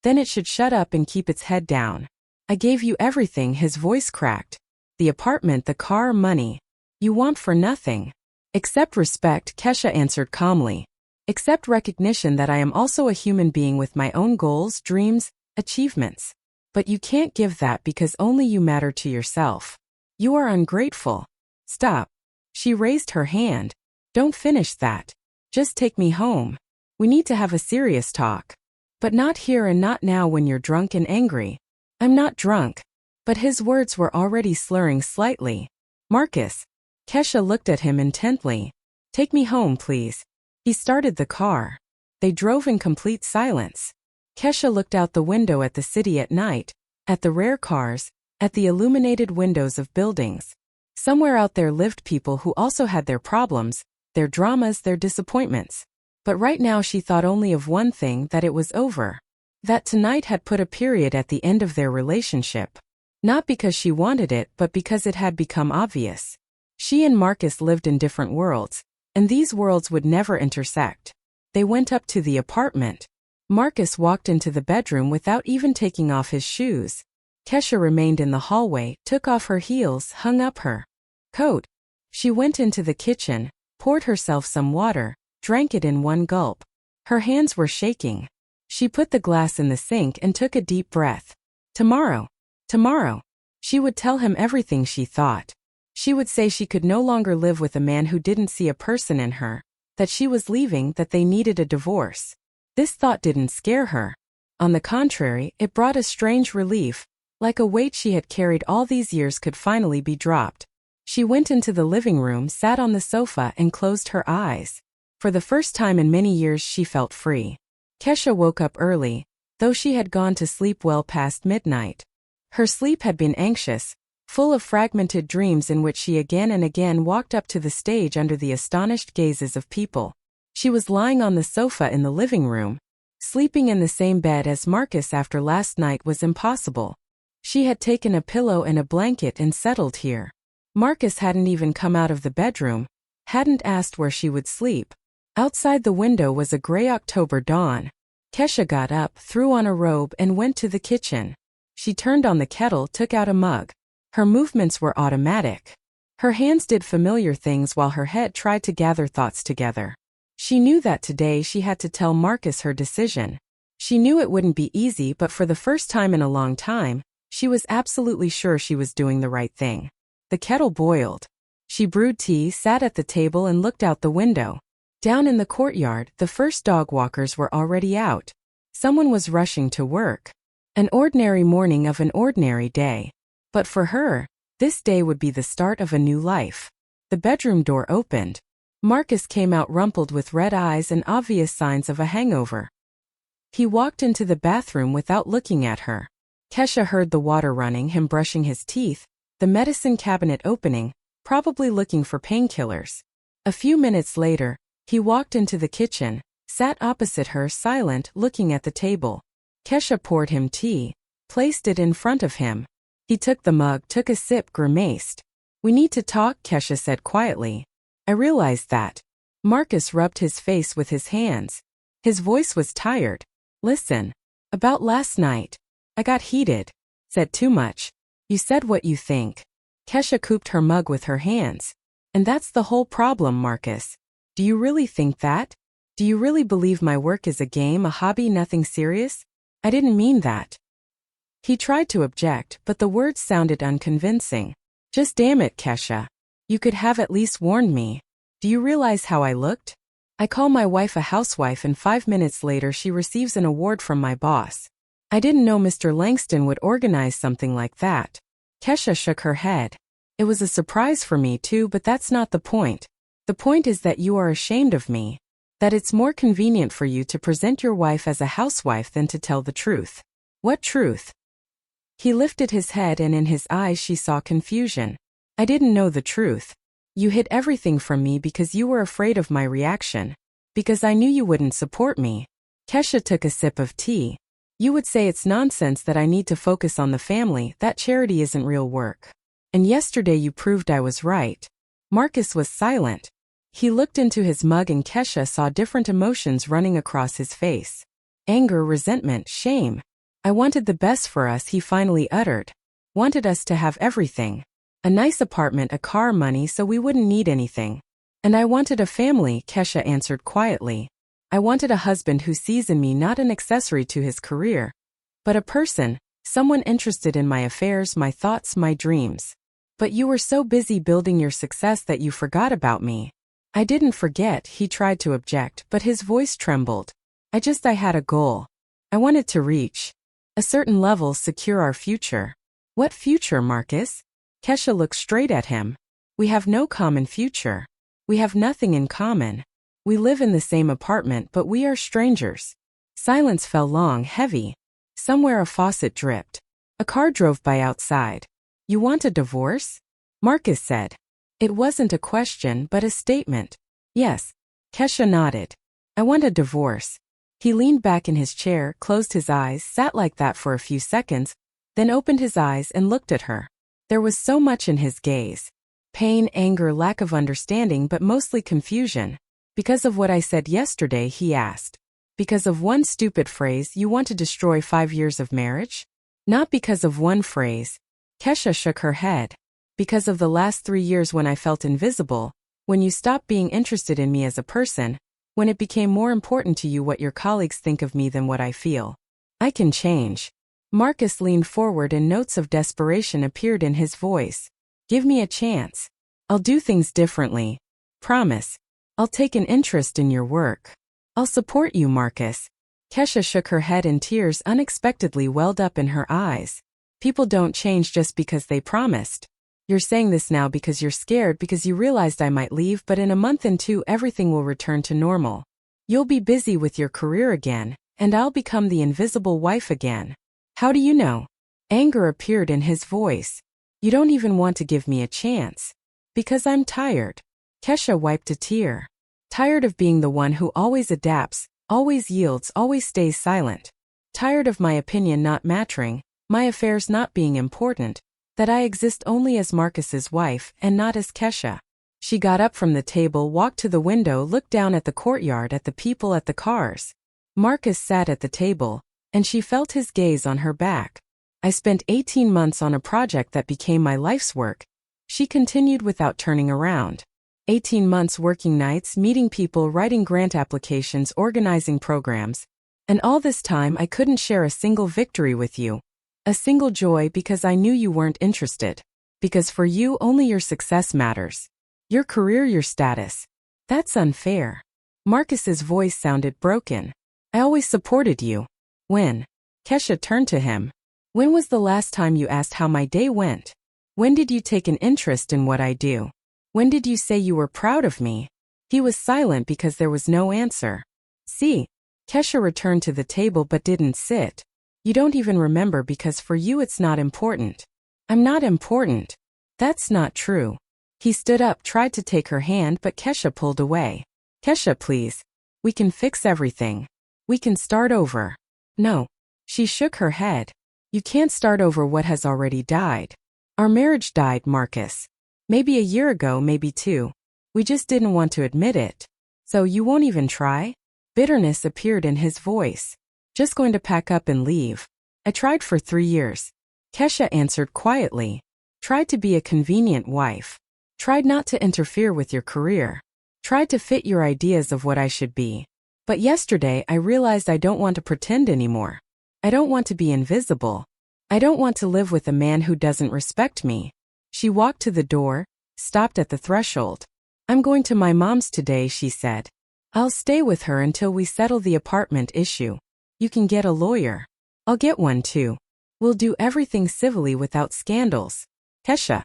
[SPEAKER 1] then it should shut up and keep its head down. I gave you everything, his voice cracked. The apartment, the car, money. You want for nothing. Except respect, Kesha answered calmly. Except recognition that I am also a human being with my own goals, dreams, achievements. But you can't give that because only you matter to yourself. You are ungrateful. Stop. She raised her hand. Don't finish that. Just take me home. We need to have a serious talk. But not here and not now when you're drunk and angry. I'm not drunk. But his words were already slurring slightly. Marcus. Kesha looked at him intently. Take me home, please. He started the car. They drove in complete silence. Kesha looked out the window at the city at night, at the rare cars, at the illuminated windows of buildings. Somewhere out there lived people who also had their problems, their dramas, their disappointments. But right now she thought only of one thing, that it was over. That tonight had put a period at the end of their relationship. Not because she wanted it, but because it had become obvious. She and Marcus lived in different worlds, and these worlds would never intersect. They went up to the apartment. Marcus walked into the bedroom without even taking off his shoes. Kesha remained in the hallway, took off her heels, hung up her coat. She went into the kitchen, poured herself some water, drank it in one gulp. Her hands were shaking. She put the glass in the sink and took a deep breath. Tomorrow. Tomorrow. She would tell him everything she thought. She would say she could no longer live with a man who didn't see a person in her, that she was leaving, that they needed a divorce. This thought didn't scare her. On the contrary, it brought a strange relief, like a weight she had carried all these years could finally be dropped. She went into the living room, sat on the sofa, and closed her eyes. For the first time in many years she felt free. Kesha woke up early, though she had gone to sleep well past midnight. Her sleep had been anxious, full of fragmented dreams in which she again and again walked up to the stage under the astonished gazes of people. She was lying on the sofa in the living room. Sleeping in the same bed as Marcus after last night was impossible. She had taken a pillow and a blanket and settled here. Marcus hadn't even come out of the bedroom, hadn't asked where she would sleep. Outside the window was a gray October dawn. Kesha got up, threw on a robe, and went to the kitchen. She turned on the kettle, took out a mug. Her movements were automatic. Her hands did familiar things while her head tried to gather thoughts together. She knew that today she had to tell Marcus her decision. She knew it wouldn't be easy, but for the first time in a long time, she was absolutely sure she was doing the right thing. The kettle boiled. She brewed tea, sat at the table, and looked out the window. Down in the courtyard, the first dog walkers were already out. Someone was rushing to work. An ordinary morning of an ordinary day. But for her, this day would be the start of a new life. The bedroom door opened. Marcus came out rumpled with red eyes and obvious signs of a hangover. He walked into the bathroom without looking at her. Kesha heard the water running, him brushing his teeth, the medicine cabinet opening, probably looking for painkillers. A few minutes later, he walked into the kitchen, sat opposite her silent, looking at the table. Kesha poured him tea, placed it in front of him. He took the mug, took a sip, grimaced. "We need to talk," Kesha said quietly. "I realized that." Marcus rubbed his face with his hands. His voice was tired. "Listen. About last night. I got heated. Said too much. You said what you think." Kesha cooped her mug with her hands. "And that's the whole problem, Marcus. Do you really think that? Do you really believe my work is a game, a hobby, nothing serious? I didn't mean that." He tried to object, but the words sounded unconvincing. "Just damn it, Kesha. You could have at least warned me. Do you realize how I looked? I call my wife a housewife and 5 minutes later she receives an award from my boss. I didn't know Mr. Langston would organize something like that." Kesha shook her head. "It was a surprise for me too, but that's not the point. The point is that you are ashamed of me. That it's more convenient for you to present your wife as a housewife than to tell the truth." "What truth?" He lifted his head and in his eyes she saw confusion. "I didn't know the truth. You hid everything from me because you were afraid of my reaction. Because I knew you wouldn't support me." Kesha took a sip of tea. "You would say it's nonsense that I need to focus on the family, that charity isn't real work. And yesterday you proved I was right." Marcus was silent. He looked into his mug and Kesha saw different emotions running across his face. Anger, resentment, shame. "I wanted the best for us," he finally uttered. "Wanted us to have everything. A nice apartment, a car, money so we wouldn't need anything. And I wanted a family," Kesha answered quietly. "I wanted a husband who sees in me not an accessory to his career, but a person, someone interested in my affairs, my thoughts, my dreams. But you were so busy building your success that you forgot about me." "I didn't forget," he tried to object, but his voice trembled. I had a goal. I wanted to reach a certain level, secure our future." "What future, Marcus?" Kesha looked straight at him. "We have no common future. We have nothing in common. We live in the same apartment, but we are strangers." Silence fell long, heavy. Somewhere a faucet dripped. A car drove by outside. "You want a divorce?" Marcus said. It wasn't a question, but a statement. "Yes." Kesha nodded. "I want a divorce." He leaned back in his chair, closed his eyes, sat like that for a few seconds, then opened his eyes and looked at her. There was so much in his gaze. Pain, anger, lack of understanding, but mostly confusion. "Because of what I said yesterday?" he asked. "Because of one stupid phrase, you want to destroy 5 years of marriage?" "Not because of one phrase." Kesha shook her head. "Because of the last 3 years when I felt invisible, when you stopped being interested in me as a person, when it became more important to you what your colleagues think of me than what I feel. I can change." Marcus leaned forward and notes of desperation appeared in his voice. "Give me a chance. I'll do things differently. Promise. I'll take an interest in your work. I'll support you, Marcus." Kesha shook her head and tears unexpectedly welled up in her eyes. "People don't change just because they promised. You're saying this now because you're scared, because you realized I might leave, but in a month and 2 everything will return to normal. You'll be busy with your career again, and I'll become the invisible wife again." "How do you know?" Anger appeared in his voice. "You don't even want to give me a chance." "Because I'm tired." Kesha wiped a tear. "Tired of being the one who always adapts, always yields, always stays silent. Tired of my opinion not mattering, my affairs not being important, that I exist only as Marcus's wife and not as Kesha." She got up from the table, walked to the window, looked down at the courtyard, at the people, at the cars. Marcus sat at the table, and she felt his gaze on her back. "I spent 18 months on a project that became my life's work," she continued without turning around. 18 months working nights, meeting people, writing grant applications, organizing programs. And all this time I couldn't share a single victory with you. A single joy, because I knew you weren't interested. Because for you only your success matters. Your career, your status. That's unfair." Marcus's voice sounded broken. "I always supported you." "When?" Kesha turned to him. "When was the last time you asked how my day went? When did you take an interest in what I do? When did you say you were proud of me?" He was silent because there was no answer. "See." Kesha returned to the table but didn't sit. "You don't even remember because for you it's not important." "I'm not important." That's not true. He stood up, tried to take her hand, but Kesha pulled away. Kesha, please. We can fix everything. We can start over. No. She shook her head. You can't start over what has already died. Our marriage died, Marcus. Maybe a year ago, maybe 2. We just didn't want to admit it. So you won't even try? Bitterness appeared in his voice. Just going to pack up and leave. I tried for 3 years. Kesha answered quietly. Tried to be a convenient wife. Tried not to interfere with your career. Tried to fit your ideas of what I should be. But yesterday I realized I don't want to pretend anymore. I don't want to be invisible. I don't want to live with a man who doesn't respect me. She walked to the door, stopped at the threshold. I'm going to my mom's today, she said. I'll stay with her until we settle the apartment issue. You can get a lawyer. I'll get one too. We'll do everything civilly without scandals. Kesha.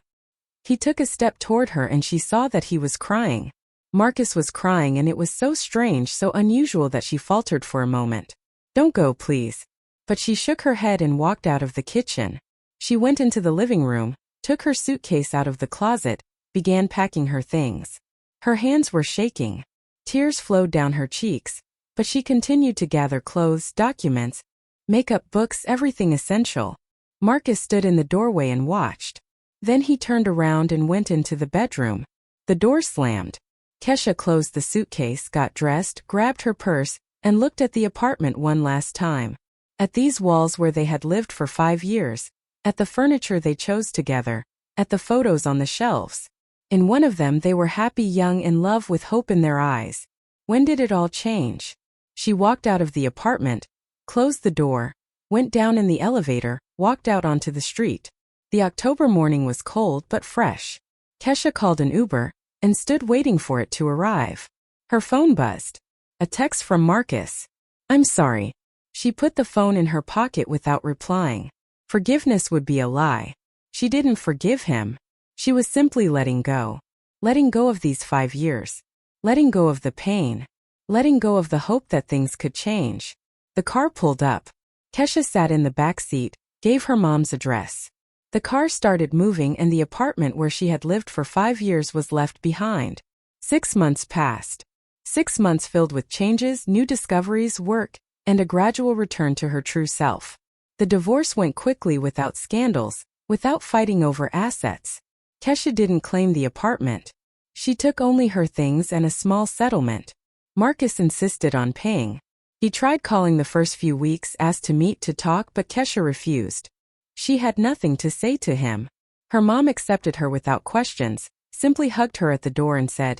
[SPEAKER 1] He took a step toward her and she saw that he was crying. Marcus was crying and it was so strange, so unusual that she faltered for a moment. Don't go, please. But she shook her head and walked out of the kitchen. She went into the living room, took her suitcase out of the closet, began packing her things. Her hands were shaking. Tears flowed down her cheeks, but she continued to gather clothes, documents, makeup, books, everything essential. Marcus stood in the doorway and watched. Then he turned around and went into the bedroom. The door slammed. Kesha closed the suitcase, got dressed, grabbed her purse, and looked at the apartment one last time. At these walls where they had lived for 5 years, at the furniture they chose together, at the photos on the shelves. In one of them they were happy, young, in love, with hope in their eyes. When did it all change? She walked out of the apartment, closed the door, went down in the elevator, walked out onto the street. The October morning was cold but fresh. Kesha called an Uber and stood waiting for it to arrive. Her phone buzzed. A text from Marcus. I'm sorry. She put the phone in her pocket without replying. Forgiveness would be a lie. She didn't forgive him. She was simply letting go. Letting go of these 5 years. Letting go of the pain. Letting go of the hope that things could change. The car pulled up. Kesha sat in the back seat, gave her mom's address. The car started moving and the apartment where she had lived for 5 years was left behind. 6 months passed. 6 months filled with changes, new discoveries, work, and a gradual return to her true self. The divorce went quickly without scandals, without fighting over assets. Kesha didn't claim the apartment. She took only her things and a small settlement. Marcus insisted on paying. He tried calling the first few weeks, asked to meet to talk, but Kesha refused. She had nothing to say to him. Her mom accepted her without questions, simply hugged her at the door and said,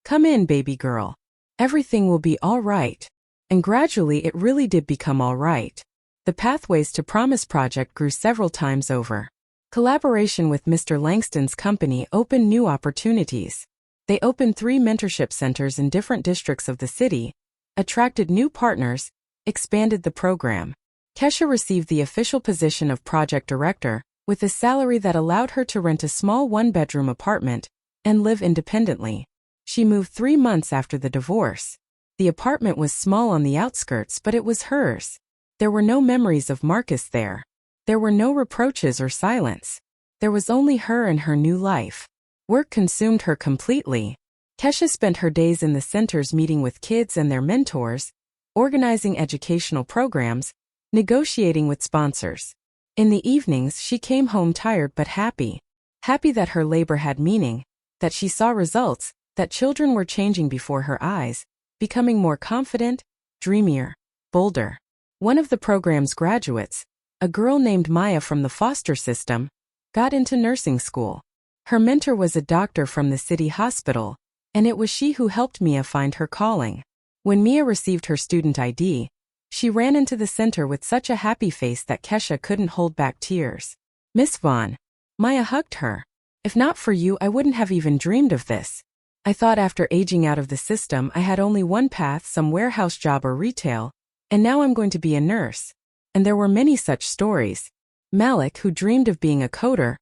[SPEAKER 1] "Come in, baby girl. Everything will be all right." And gradually it really did become all right. The Pathways to Promise project grew several times over. Collaboration with Mr. Langston's company opened new opportunities. They opened 3 mentorship centers in different districts of the city, attracted new partners, expanded the program. Kesha received the official position of project director, with a salary that allowed her to rent a small 1-bedroom apartment and live independently. She moved 3 months after the divorce. The apartment was small on the outskirts, but it was hers. There were no memories of Marcus there. There were no reproaches or silence. There was only her and her new life. Work consumed her completely. Kesha spent her days in the centers meeting with kids and their mentors, organizing educational programs, negotiating with sponsors. In the evenings, she came home tired but happy. Happy that her labor had meaning, that she saw results, that children were changing before her eyes, becoming more confident, dreamier, bolder. One of the program's graduates, a girl named Maya from the foster system, got into nursing school. Her mentor was a doctor from the city hospital, and it was she who helped Mia find her calling. When Mia received her student ID, she ran into the center with such a happy face that Kesha couldn't hold back tears. "Miss Vaughn." Maya hugged her. "If not for you, I wouldn't have even dreamed of this. I thought after aging out of the system I had only one path, some warehouse job or retail, and now I'm going to be a nurse." And there were many such stories. Malik, who dreamed of being a coder,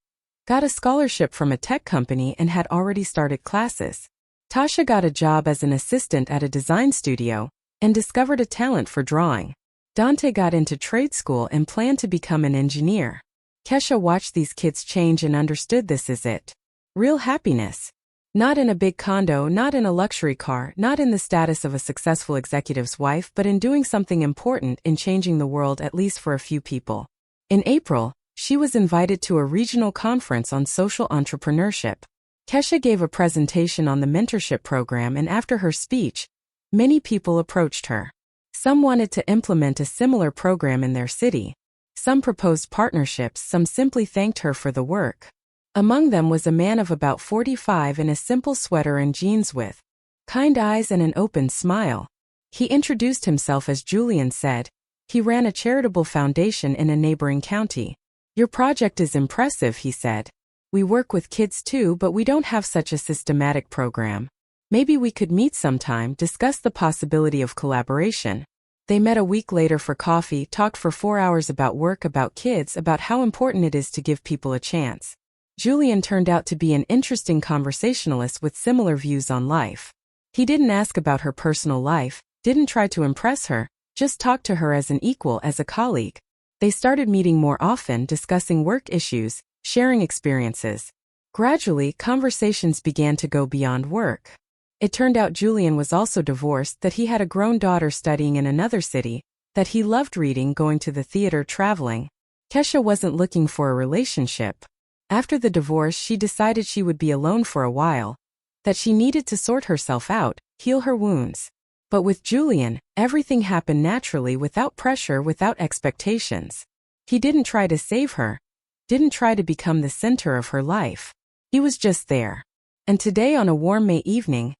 [SPEAKER 1] got a scholarship from a tech company and had already started classes. Tasha got a job as an assistant at a design studio and discovered a talent for drawing. Dante got into trade school and planned to become an engineer. Kesha watched these kids change and understood this is it. Real happiness. Not in a big condo, not in a luxury car, not in the status of a successful executive's wife, but in doing something important, in changing the world at least for a few people. In April, she was invited to a regional conference on social entrepreneurship. Kesha gave a presentation on the mentorship program, and after her speech, many people approached her. Some wanted to implement a similar program in their city. Some proposed partnerships, some simply thanked her for the work. Among them was a man of about 45 in a simple sweater and jeans with kind eyes and an open smile. He introduced himself as Julian said. He ran a charitable foundation in a neighboring county. Your project is impressive, he said. We work with kids too, but we don't have such a systematic program. Maybe we could meet sometime, discuss the possibility of collaboration. They met a week later for coffee, talked for 4 hours about work, about kids, about how important it is to give people a chance. Julian turned out to be an interesting conversationalist with similar views on life. He didn't ask about her personal life, didn't try to impress her, just talked to her as an equal, as a colleague. They started meeting more often, discussing work issues, sharing experiences. Gradually, conversations began to go beyond work. It turned out Julian was also divorced, that he had a grown daughter studying in another city, that he loved reading, going to the theater, traveling. Kesha wasn't looking for a relationship. After the divorce, she decided she would be alone for a while, that she needed to sort herself out, heal her wounds. But with Julian, everything happened naturally, without pressure, without expectations. He didn't try to save her, didn't try to become the center of her life. He was just there. And today, on a warm May evening,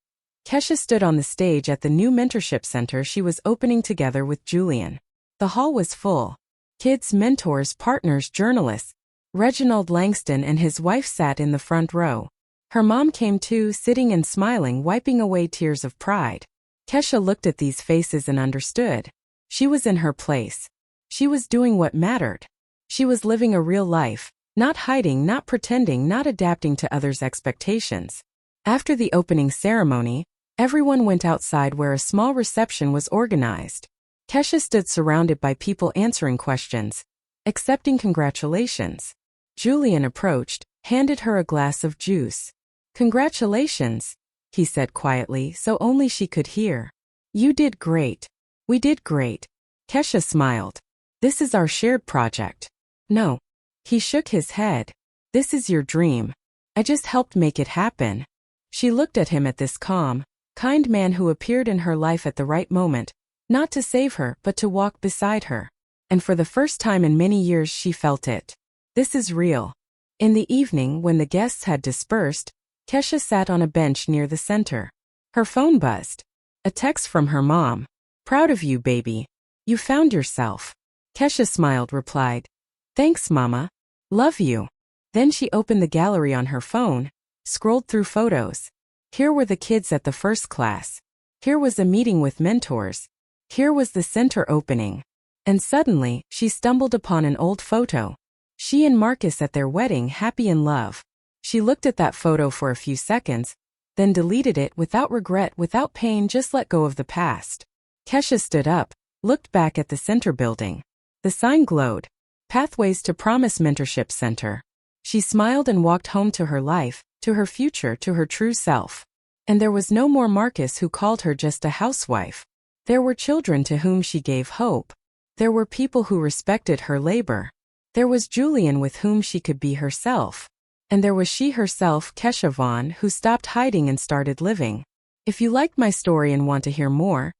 [SPEAKER 1] Kesha stood on the stage at the new mentorship center she was opening together with Julian. The hall was full. Kids, mentors, partners, journalists. Reginald Langston and his wife sat in the front row. Her mom came too, sitting and smiling, wiping away tears of pride. Kesha looked at these faces and understood. She was in her place. She was doing what mattered. She was living a real life, not hiding, not pretending, not adapting to others' expectations. After the opening ceremony, everyone went outside where a small reception was organized. Kesha stood surrounded by people answering questions, accepting congratulations. Julian approached, handed her a glass of juice. Congratulations, he said quietly, so only she could hear. You did great. We did great. Kesha smiled. This is our shared project. No. He shook his head. This is your dream. I just helped make it happen. She looked at him, at this calm, kind man who appeared in her life at the right moment, not to save her, but to walk beside her. And for the first time in many years she felt it. This is real. In the evening, when the guests had dispersed, Kesha sat on a bench near the center. Her phone buzzed. A text from her mom. Proud of you, baby. You found yourself. Kesha smiled, replied, Thanks, Mama. Love you. Then she opened the gallery on her phone, scrolled through photos. Here were the kids at the first class. Here was a meeting with mentors. Here was the center opening. And suddenly, she stumbled upon an old photo. She and Marcus at their wedding, happy in love. She looked at that photo for a few seconds, then deleted it without regret, without pain, just let go of the past. Kesha stood up, looked back at the center building. The sign glowed. Pathways to Promise Mentorship Center. She smiled and walked home to her life, to her future, to her true self. And there was no more Marcus who called her just a housewife. There were children to whom she gave hope. There were people who respected her labor. There was Julian with whom she could be herself. And there was she herself, Kesha Vaughn, who stopped hiding and started living. If you liked my story and want to hear more,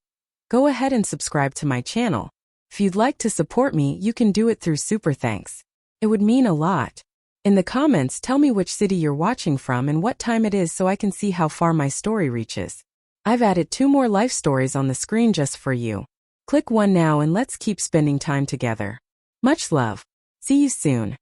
[SPEAKER 1] go ahead and subscribe to my channel. If you'd like to support me, you can do it through Super Thanks. It would mean a lot. In the comments, tell me which city you're watching from and what time it is so I can see how far my story reaches. I've added 2 more life stories on the screen just for you. Click one now and let's keep spending time together. Much love. See you soon.